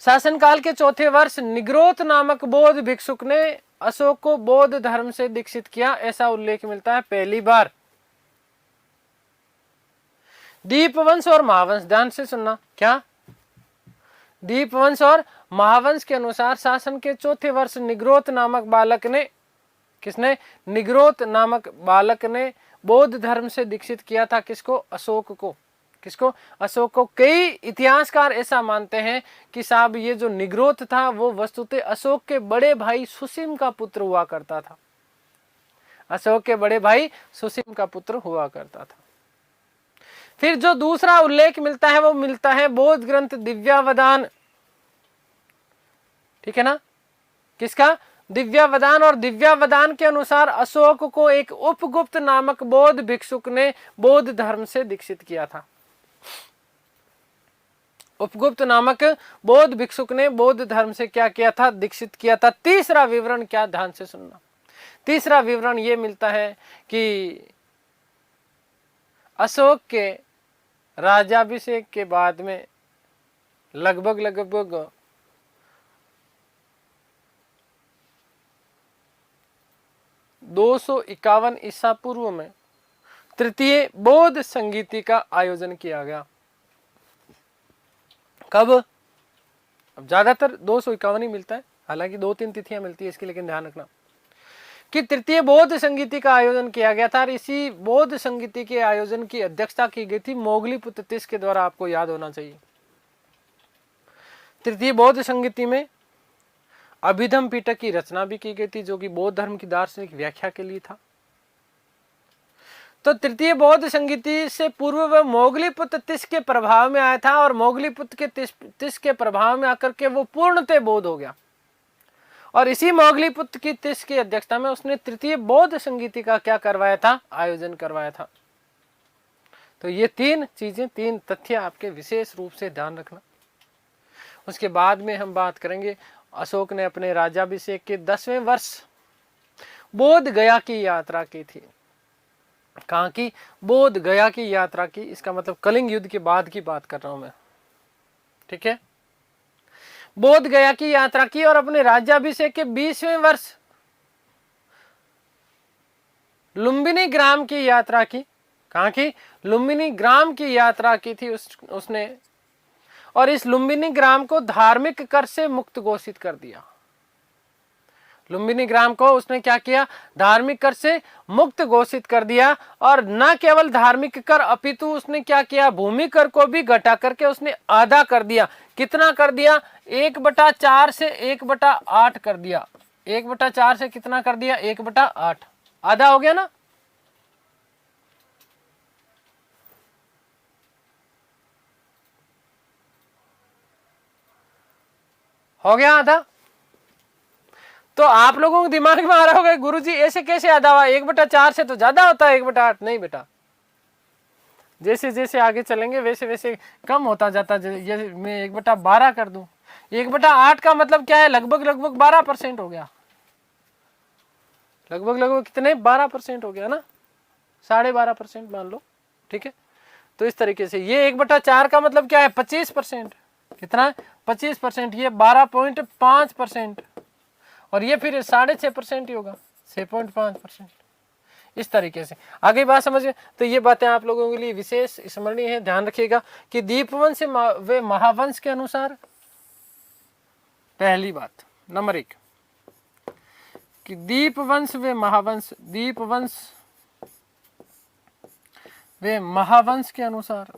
शासनकाल के चौथे वर्ष निग्रोध नामक बौद्ध भिक्षुक ने अशोक को बौद्ध धर्म से दीक्षित किया, ऐसा उल्लेख मिलता है पहली बार। दीपवंश और महावंश, ध्यान से सुनना, क्या, दीपवंश और महावंश के अनुसार शासन के चौथे वर्ष निग्रोध नामक बालक ने, किसने, निग्रोध नामक बालक ने बौद्ध धर्म से दीक्षित किया था। किसको, अशोक को। किसको, अशोक को। कई इतिहासकार ऐसा मानते हैं कि साहब ये जो निग्रोध था वो वस्तुतः अशोक के बड़े भाई सुसीम का पुत्र हुआ करता था, अशोक के बड़े भाई सुसीम का पुत्र हुआ करता था। फिर जो दूसरा उल्लेख मिलता है वो मिलता है बौद्ध ग्रंथ दिव्यावदान, ठीक है ना, किसका, दिव्यावदान। और दिव्यावदान के अनुसार अशोक को एक उपगुप्त नामक बौद्ध भिक्षुक ने बौद्ध धर्म से दीक्षित किया था। उपगुप्त नामक बौद्ध भिक्षुक ने बौद्ध धर्म से क्या किया था, दीक्षित किया था। तीसरा विवरण क्या, ध्यान से सुनना, तीसरा विवरण ये मिलता है कि अशोक के राज्याभिषेक के बाद में लगभग 251 ईसा पूर्व में तृतीय बौद्ध संगीति का आयोजन किया गया। कब, अब ज्यादातर 251 ही मिलता है, हालांकि 2-3 तिथियां मिलती है इसकी, लेकिन ध्यान रखना कि तृतीय बौद्ध संगीति का आयोजन किया गया था। और इसी बौद्ध संगीति के आयोजन की अध्यक्षता की गई थी मोगलीपुत्र तिस के द्वारा, आपको याद होना चाहिए। तृतीय बौद्ध संगीति में अभिधम पिटक की रचना भी की गई थी, जो कि बौद्ध धर्म की दार्शनिक व्याख्या के लिए था। तो तृतीय बौद्ध संगीति से पूर्व वह मोगलीपुत्र तिस के प्रभाव में आया था, और मोगलीपुत्र के तिस के प्रभाव में आकर के वो पूर्णतः बौद्ध हो गया। और इसी मोगलीपुत्र की तिस की अध्यक्षता में उसने तृतीय बौद्ध संगीति का क्या करवाया था, आयोजन करवाया था। तो ये 3 चीजें, 3 तथ्य आपके विशेष रूप से ध्यान रखना। उसके बाद में हम बात करेंगे, अशोक ने अपने राज्याभिषेक के 10वें वर्ष बोध गया की यात्रा की थी। कहाँ की, बोध गया की यात्रा की, इसका मतलब कलिंग युद्ध के बाद की बात कर रहा हूं मैं। ठीक है, बोध गया की यात्रा की और अपने राज्याभिषेक के 20वें वर्ष लुम्बिनी ग्राम की यात्रा की। कहाँ की, लुम्बिनी ग्राम की यात्रा की थी उसने, और इस लुम्बिनी ग्राम को धार्मिक कर से मुक्त घोषित कर दिया। लुम्बिनी ग्राम को उसने क्या किया, धार्मिक कर से मुक्त घोषित कर दिया। और न केवल धार्मिक कर अपितु उसने क्या किया, भूमि कर को भी घटा करके उसने आधा कर दिया। कितना कर दिया, 1/4 से 1/8 कर दिया। 1/4 से कितना कर दिया, 1/8, आधा हो गया ना। हो गया आधा। तो आप लोगों को दिमाग में आ रहा होगा गुरुजी ऐसे कैसे आधा हुआ, 1/4 से तो ज्यादा होता है 1/8। नहीं बेटा, जैसे जैसे आगे चलेंगे वैसे वैसे कम होता जाता। ये मैं 1/12 कर दूं, 1/8 का मतलब क्या है, लगभग लगभग 12% हो गया। लगभग लगभग कितने, 12% हो गया ना, 12.5% मान लो। ठीक है, तो इस तरीके से ये 1/4 का मतलब क्या है, 25%। कितना है, 25%। ये 12.5%, और ये फिर 6.5% ही होगा, 6.5%। इस तरीके से आगे बात समझ में। तो ये बातें आप लोगों के लिए विशेष स्मरणीय है, ध्यान रखिएगा कि दीपवंश व महावंश के अनुसार, पहली बात नंबर 1 कि दीपवंश व महावंश, दीपवंश वे महावंश के अनुसार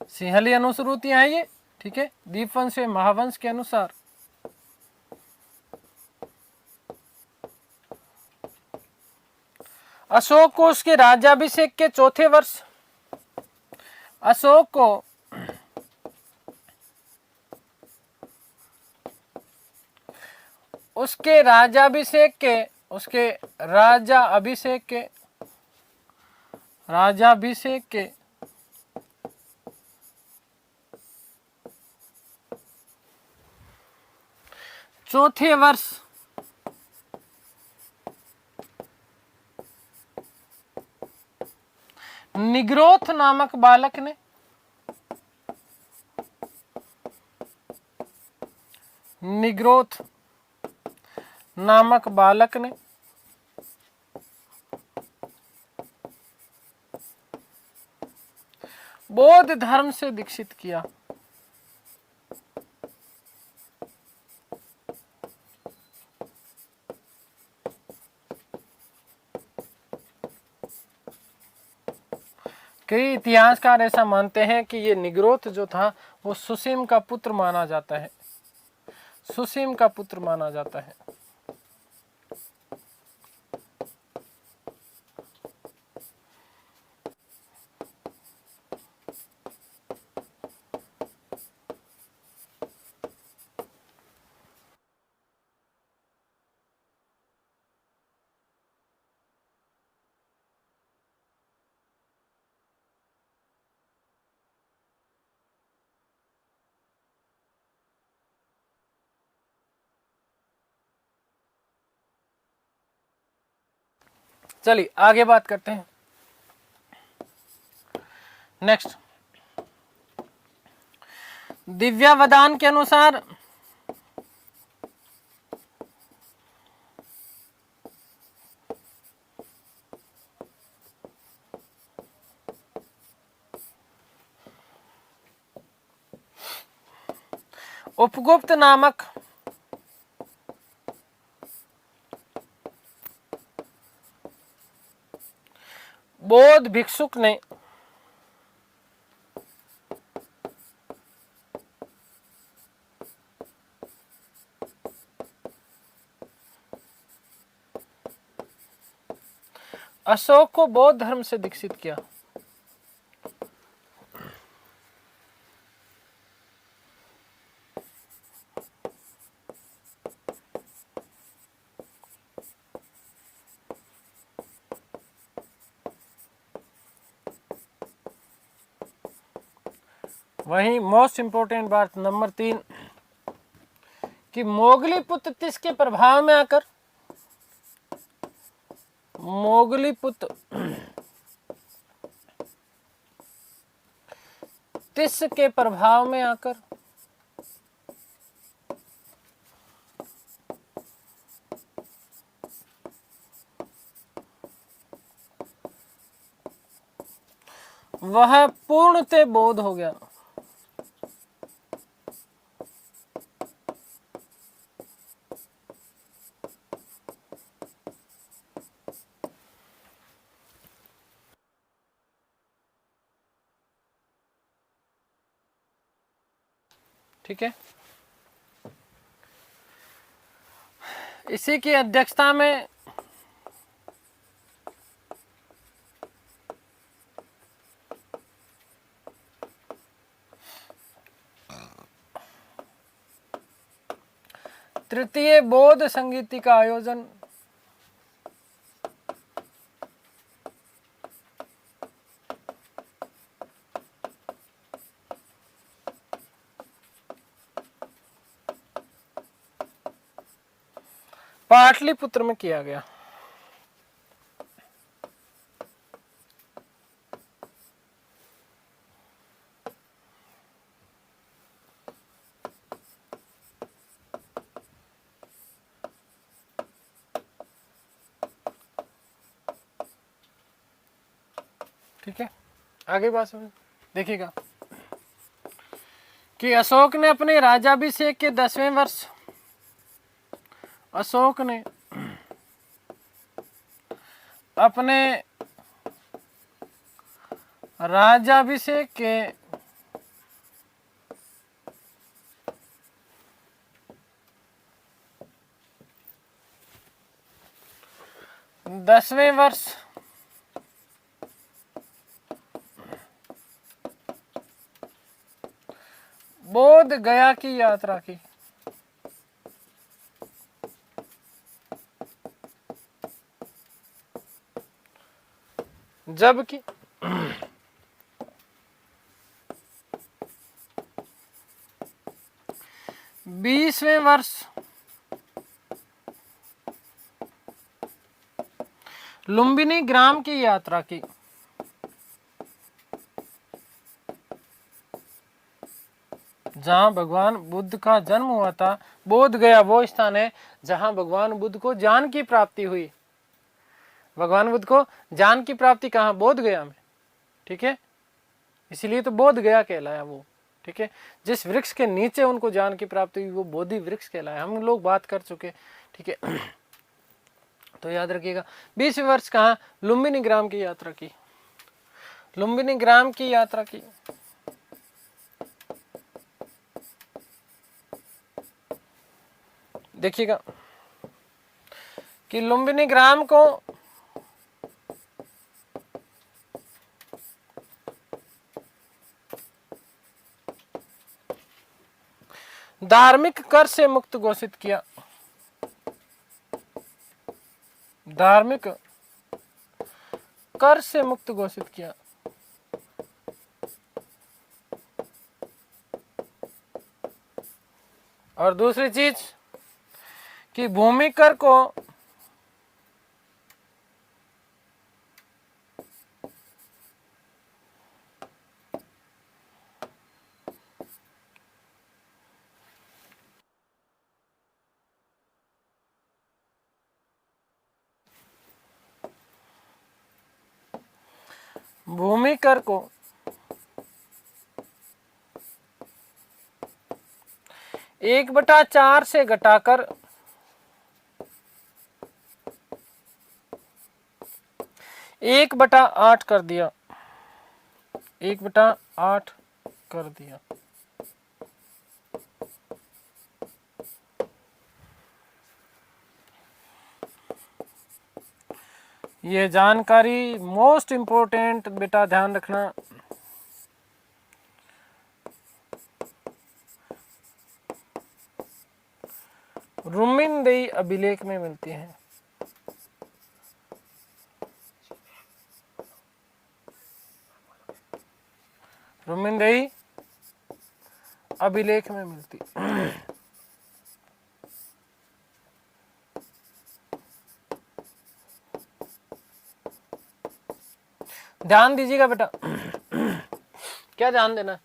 सिंहली अनुश्रुतियां हैं ये। ठीक है, दीपवंश व महावंश के अनुसार अशोक को उसके राज्याभिषेक के चौथे वर्ष, अशोक को उसके राज्याभिषेक के, उसके राज्याभिषेक के, राज्याभिषेक के चौथे वर्ष निग्रोथ नामक बालक ने, निग्रोथ नामक बालक ने बौद्ध धर्म से दीक्षित किया। कई इतिहासकार ऐसा मानते हैं कि ये निग्रोथ जो था वो सुसीम का पुत्र माना जाता है, सुसीम का पुत्र माना जाता है। चलिए आगे बात करते हैं। नेक्स्ट, दिव्यावदान के अनुसार उपगुप्त नामक बौद्ध भिक्षुक ने अशोक को बौद्ध धर्म से दीक्षित किया। वहीं मोस्ट इंपोर्टेंट बात नंबर 3 कि मोगलीपुत्र किसके प्रभाव में आकर, मोगलीपुत्र तिस के प्रभाव में आकर वह पूर्णतः बौद्ध हो गया। ठीक है, इसी की अध्यक्षता में तृतीय बौद्ध संगीति का आयोजन। पाटलिपुत्र में किया गया। ठीक है, आगे बात समझ देखिएगा कि अशोक ने अपने राज्याभिषेक के 10वें वर्ष, अशोक ने अपने राज्याभिषेक के 10वें वर्ष बोध गया की यात्रा की। जबकि 20वें वर्ष लुम्बिनी ग्राम की यात्रा की। जहां भगवान बुद्ध का जन्म हुआ था, बोध गया वो स्थान है जहां भगवान बुद्ध को ज्ञान की प्राप्ति हुई। भगवान बुद्ध को ज्ञान की प्राप्ति कहाँ? बोध गया में। ठीक है, इसलिए तो बोध गया कहलाया वो। ठीक है, जिस वृक्ष के नीचे उनको ज्ञान की प्राप्ति हुई वो बोधि वृक्ष कहलाया। हम लोग बात कर चुके। ठीक है, तो याद रखिएगा 20वें वर्ष कहाँ? लुम्बिनी ग्राम की यात्रा की। लुम्बिनी ग्राम की यात्रा की। देखिएगा कि लुम्बिनी ग्राम को धार्मिक कर से मुक्त घोषित किया। धार्मिक कर से मुक्त घोषित किया। और दूसरी चीज कि भूमि कर को भूमि कर को 1/4 से घटाकर 1/8 कर दिया। 1/8 कर दिया। ये जानकारी मोस्ट इंपॉर्टेंट बेटा, ध्यान रखना। रुमिनदेई अभिलेख में मिलती है। रुमिनदेई अभिलेख में मिलती। ध्यान दीजिएगा बेटा, क्या ध्यान देना?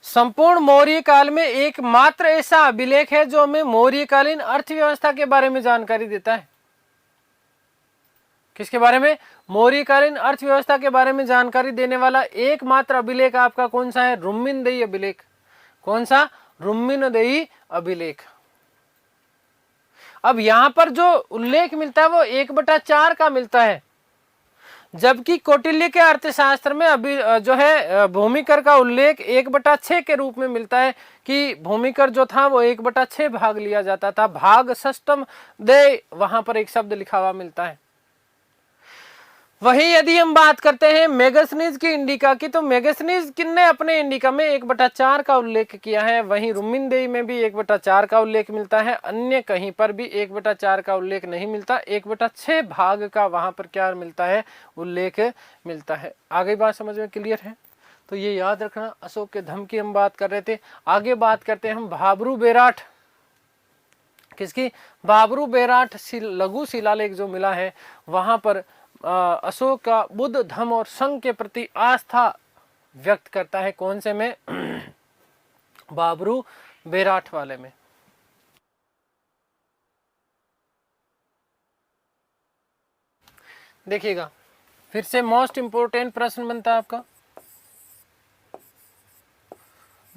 संपूर्ण मौर्य काल में एकमात्र ऐसा अभिलेख है जो हमें मौर्यकालीन अर्थव्यवस्था के बारे में जानकारी देता है। किसके बारे में? मौर्यकालीन अर्थव्यवस्था के बारे में जानकारी देने वाला एकमात्र अभिलेख आपका कौन सा है? रुमिनदेई अभिलेख। कौन सा? रुमिनदेई अभिलेख। अब यहां पर जो उल्लेख मिलता है वो 1/4 का मिलता है, जबकि कौटिल्य के अर्थशास्त्र में अभी जो है भूमि कर का उल्लेख 1/6 के रूप में मिलता है कि भूमि कर जो था वो 1/6 भाग लिया जाता था। भाग षष्टम दे, वहां पर एक शब्द लिखा हुआ मिलता है। वही यदि हम बात करते हैं मेगास्थनीज की इंडिका की, तो मेगास्थनीज किन्ने अपने इंडिका में 1/4 का उल्लेख किया है, वहीं रुमिनदेही में भी 1/4 का उल्लेख मिलता है, अन्य कहीं पर भी 1/4 का उल्लेख नहीं मिलता, 1/6 भाग का वहां पर क्या मिलता है, उल्लेख मिलता है। आगे बात समझ में क्लियर है? तो ये याद रखना, अशोक के धम्म की हम बात कर रहे थे। आगे बात करते हैं हम भाबरू बेराट, किसकी? भाबरू बेराट लघु शिलालेख जो मिला है, वहां पर अशोक का बुद्ध धम्म और संघ के प्रति आस्था व्यक्त करता है। कौन से में? भाबरू बेराट वाले में। देखिएगा, फिर से मोस्ट इंपोर्टेंट प्रश्न बनता है आपका,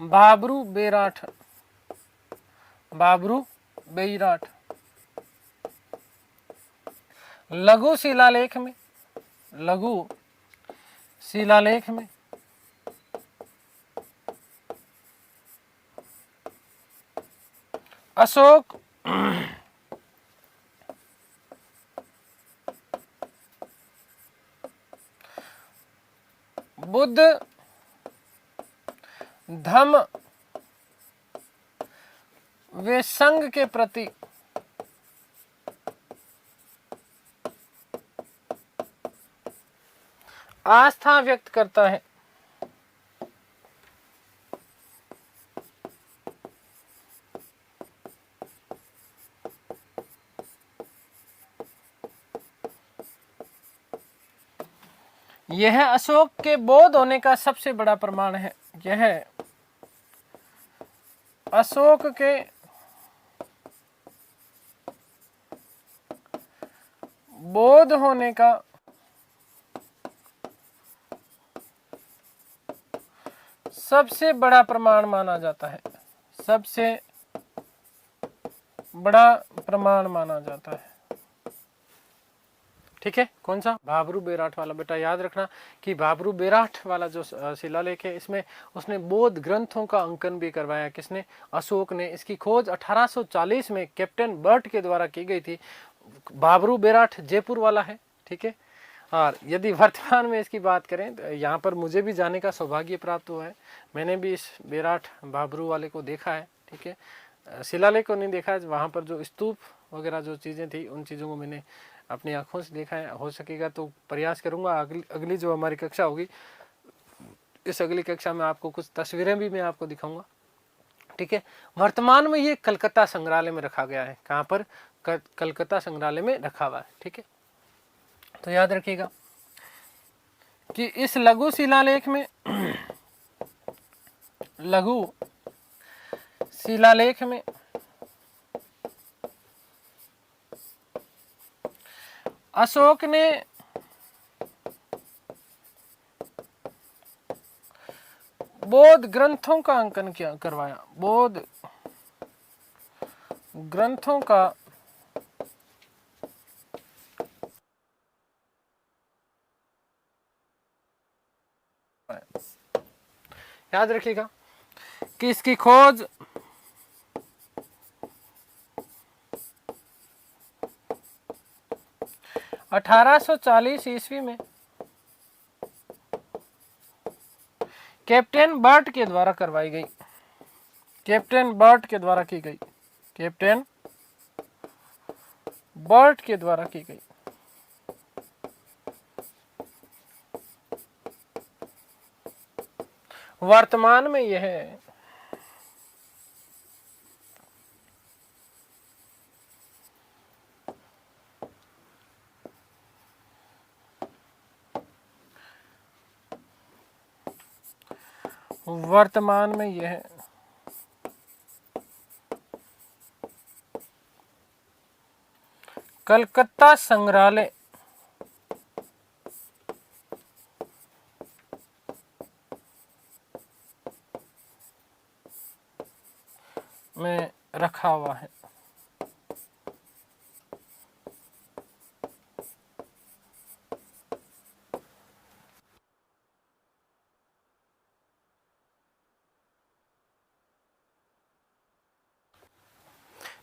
भाबरू बेराट, भाबरू बेराट लघु शिलालेख में, लघु शिलालेख में अशोक बुद्ध धम्म वे संघ के प्रति आस्था व्यक्त करता है। यह अशोक के बौद्ध होने का सबसे बड़ा प्रमाण है। यह अशोक के बौद्ध होने का सबसे बड़ा प्रमाण माना जाता है, सबसे बड़ा प्रमाण माना जाता है। ठीक है, कौन सा? भाबरू बेराट वाला। बेटा याद रखना कि भाबरू बेराट वाला जो शिलालेख है, इसमें उसने बौद्ध ग्रंथों का अंकन भी करवाया। किसने? अशोक ने। इसकी खोज 1840 में कैप्टन बर्ट के द्वारा की गई थी। भाबरू बेराट जयपुर वाला है। ठीक है, और यदि वर्तमान में इसकी बात करें तो यहाँ पर मुझे भी जाने का सौभाग्य प्राप्त हुआ है। मैंने भी इस बेराट भाबरू वाले को देखा है। ठीक है, शिलालेख को नहीं देखा है, वहाँ पर जो स्तूप वगैरह जो चीज़ें थी, उन चीज़ों को मैंने अपनी आंखों से देखा है। हो सकेगा तो प्रयास करूँगा अगली जो हमारी कक्षा होगी, इस अगली कक्षा में आपको कुछ तस्वीरें भी मैं आपको दिखाऊंगा। ठीक है, वर्तमान में ये कलकत्ता संग्रहालय में रखा गया है। कहाँ पर? कलकत्ता संग्रहालय में रखा हुआ है। ठीक है, तो याद रखिएगा कि इस लघु शिलालेख में लघु शिलालेख में अशोक ने बौद्ध ग्रंथों का अंकन किया, करवाया। बौद्ध ग्रंथों का याद रखिएगा कि इसकी खोज 1840 ईस्वी में कैप्टन बर्ट के द्वारा करवाई गई। कैप्टन बर्ट के द्वारा की गई। कैप्टन बर्ट के द्वारा की गई। वर्तमान में यह वर्तमान में यह कलकत्ता संग्रहालय में रखा हुआ है।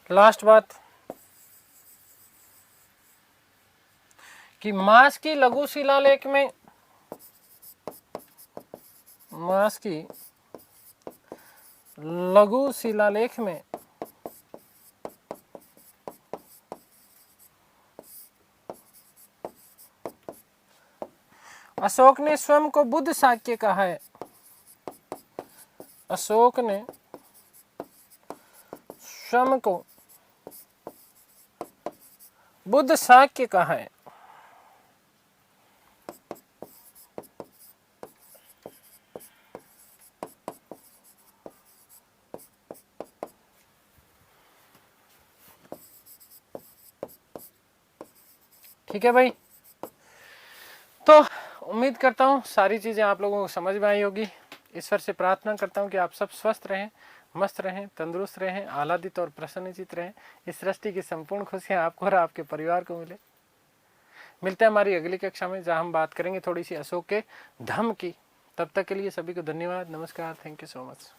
लास्ट बात कि मास की लघु शिलालेख में, मास की लघु शिलालेख में अशोक ने स्वयं को बुद्ध शाक्य कहा है। अशोक ने स्वयं को बुद्ध शाक्य कहा है। ठीक है भाई, तो उम्मीद करता हूँ सारी चीज़ें आप लोगों को समझ में आई होगी। ईश्वर से प्रार्थना करता हूँ कि आप सब स्वस्थ रहें, मस्त रहें, तंदुरुस्त रहें, आह्लादित और प्रसन्नचित रहें। इस सृष्टि की संपूर्ण खुशियाँ आपको और आपके परिवार को मिले। मिलते हैं हमारी अगली कक्षा में, जहाँ हम बात करेंगे थोड़ी सी अशोक के धम्म की। तब तक के लिए सभी को धन्यवाद, नमस्कार, थैंक यू सो मच।